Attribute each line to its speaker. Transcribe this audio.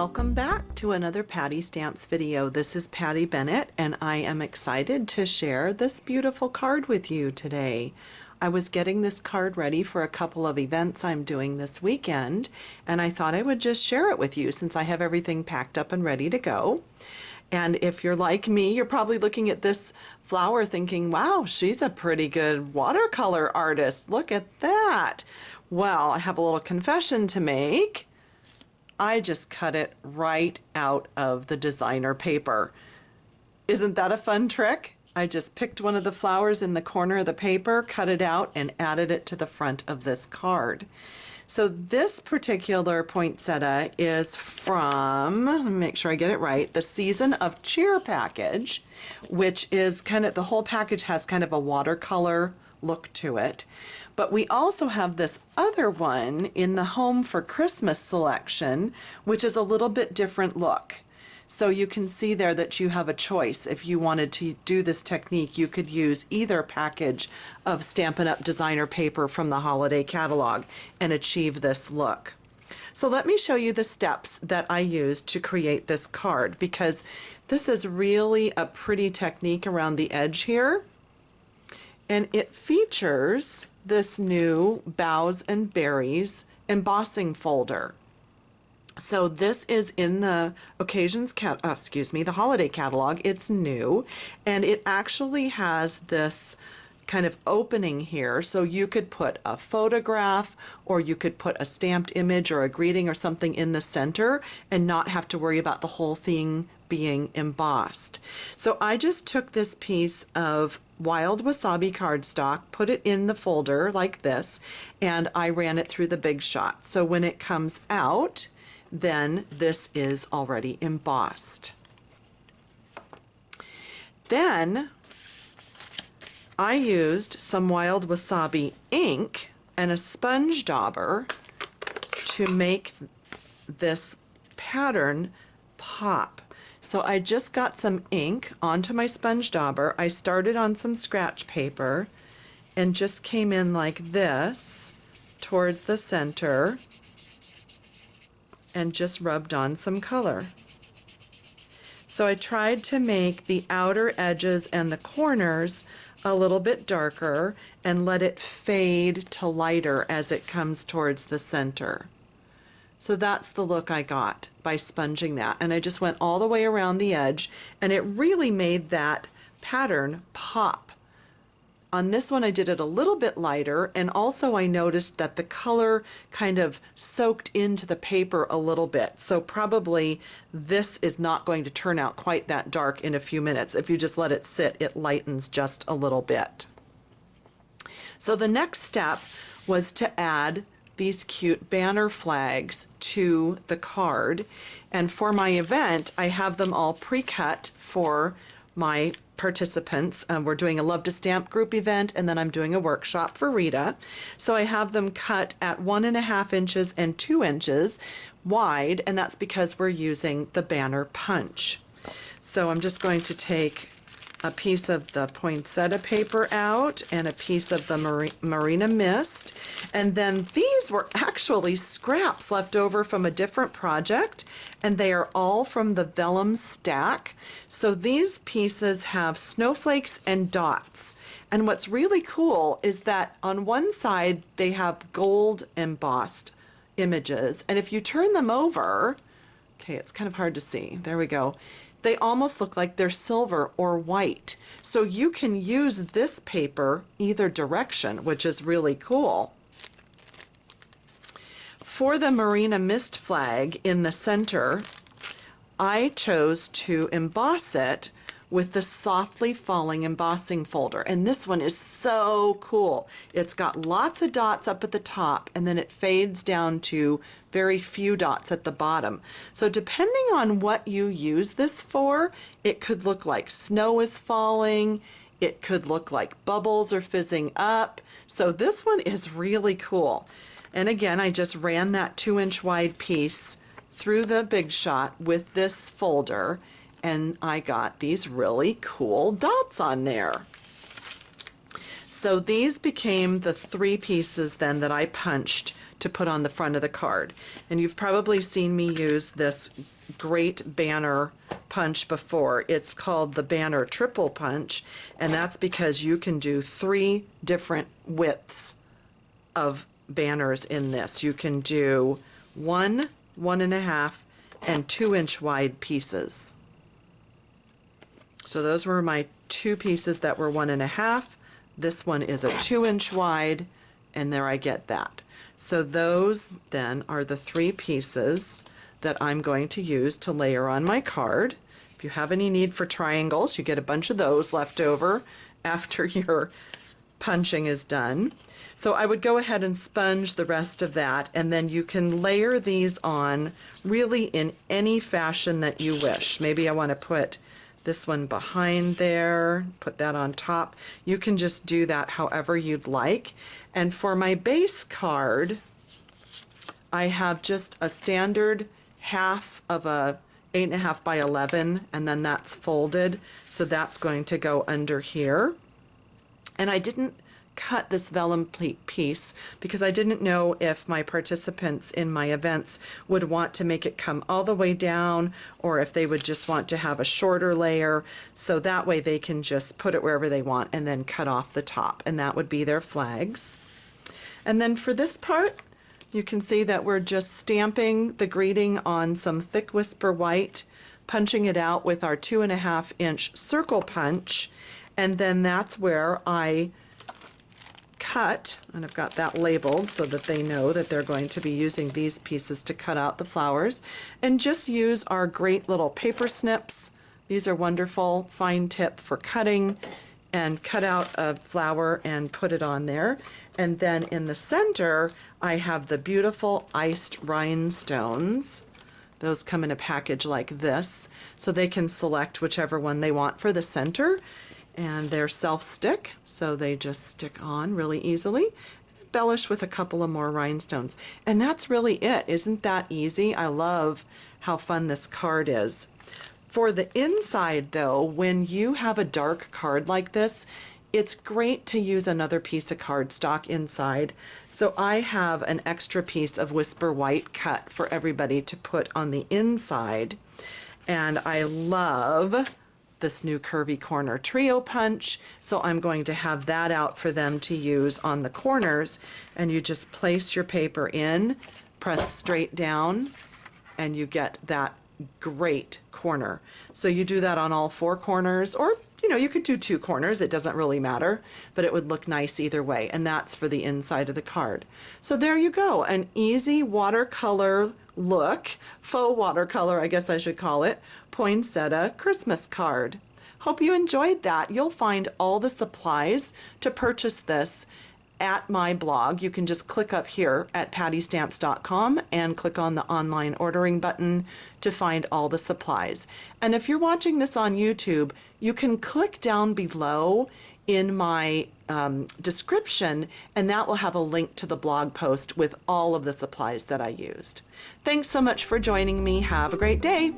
Speaker 1: Welcome back to another Patty Stamps video. This is Patty Bennett and I am excited to share this beautiful card with you today. I was getting this card ready for a couple of events I'm doing this weekend and I thought I would just share it with you since I have everything packed up and ready to go. And if you're like me, you're probably looking at this flower thinking, wow, she's a pretty good watercolor artist. Look at that. Well, I have a little confession to make. I just cut it right out of the designer paper. Isn't that a fun trick? I just picked one of the flowers in the corner of the paper, cut it out, and added it to the front of this card. So this particular poinsettia is from, let me make sure I get it right, the Season of Cheer package, which is kind of, the whole package has kind of a watercolor look to it. But we also have this other one in the Home for Christmas selection, which is a little bit different look. So you can see there that you have a choice. If you wanted to do this technique, you could use either package of Stampin' Up! Designer paper from the holiday catalog and achieve this look. So let me show you the steps that I used to create this card, because this is really a pretty technique around the edge here. And it features this new Boughs and Berries embossing folder. So this is in the the holiday catalog. It's new, and it actually has this kind of opening here, so you could put a photograph or you could put a stamped image or a greeting or something in the center and not have to worry about the whole thing being embossed. So I just took this piece of wild wasabi cardstock, put it in the folder like this, and I ran it through the Big Shot. So when it comes out, then this is already embossed. Then I used some wild wasabi ink and a sponge dauber to make this pattern pop. So I just got some ink onto my sponge dauber. I started on some scratch paper and just came in like this towards the center and just rubbed on some color. So I tried to make the outer edges and the corners a little bit darker and let it fade to lighter as it comes towards the center. So that's the look I got by sponging that. And I just went all the way around the edge and it really made that pattern pop. On this one I did it a little bit lighter, and also I noticed that the color kind of soaked into the paper a little bit. So probably this is not going to turn out quite that dark in a few minutes. If you just let it sit, it lightens just a little bit. So the next step was to add these cute banner flags to the card, and for my event I have them all pre-cut for my participants. We're doing a Love to Stamp group event, and then I'm doing a workshop for Rita. So I have them cut at 1.5 inches and 2 inches wide, and that's because we're using the banner punch. So I'm just going to take a piece of the poinsettia paper out and a piece of the Marina Mist, and then these were actually scraps left over from a different project, and they are all from the vellum stack. So these pieces have snowflakes and dots, and what's really cool is that on one side they have gold embossed images, and if you turn them over, okay, it's kind of hard to see, there we go, they almost look like they're silver or white. So you can use this paper either direction, which is really cool. For the Marina Mist flag in the center, I chose to emboss it with the softly falling embossing folder, and this one is so cool. It's got lots of dots up at the top and then it fades down to very few dots at the bottom. So depending on what you use this for, it could look like snow is falling, it could look like bubbles are fizzing up. So this one is really cool. And again, I just ran that 2-inch wide piece through the Big Shot with this folder, and I got these really cool dots on there. So these became the 3 pieces then that I punched to put on the front of the card. And you've probably seen me use this great banner punch before. It's called the banner triple punch, and that's because you can do 3 different widths of banners in this. You can do 1, 1.5, and 2-inch wide pieces. So those were my 2 pieces that were 1.5. This one is a 2-inch wide, and there I get that. So those then are the 3 pieces that I'm going to use to layer on my card. If you have any need for triangles, you get a bunch of those left over after your punching is done. So I would go ahead and sponge the rest of that, and then you can layer these on really in any fashion that you wish. Maybe I want to put this one behind there, put that on top. You can just do that however you'd like. And for my base card, I have just a standard half of a 8.5 by 11, and then that's folded. So that's going to go under here. And I didn't cut this vellum piece because I didn't know if my participants in my events would want to make it come all the way down, or if they would just want to have a shorter layer, so that way they can just put it wherever they want and then cut off the top, and that would be their flags. And then for this part, you can see that we're just stamping the greeting on some thick whisper white, punching it out with our 2.5-inch circle punch, and then that's where I cut, and I've got that labeled so that they know that they're going to be using these pieces to cut out the flowers, and just use our great little paper snips. These are wonderful, fine tip for cutting, and cut out a flower and put it on there. And then in the center, I have the beautiful iced rhinestones. Those come in a package like this, so they can select whichever one they want for the center. And they're self-stick, so they just stick on really easily. Embellish with a couple of more rhinestones. And that's really it. Isn't that easy? I love how fun this card is. For the inside, though, when you have a dark card like this, it's great to use another piece of cardstock inside. So I have an extra piece of Whisper White cut for everybody to put on the inside. And I love this new Curvy Corner Trio Punch, so I'm going to have that out for them to use on the corners, and you just place your paper in, press straight down, and you get that great corner. So you do that on all 4 corners, or you could do 2 corners, it doesn't really matter, but it would look nice either way, and that's for the inside of the card. So there you go, an easy watercolor look, faux watercolor I guess I should call it, poinsettia Christmas card. Hope you enjoyed that. You'll find all the supplies to purchase this at my blog. You can just click up here at pattystamps.com and click on the online ordering button to find all the supplies. And if you're watching this on YouTube, you can click down below in my description, and that will have a link to the blog post with all of the supplies that I used. Thanks so much for joining me. Have a great day.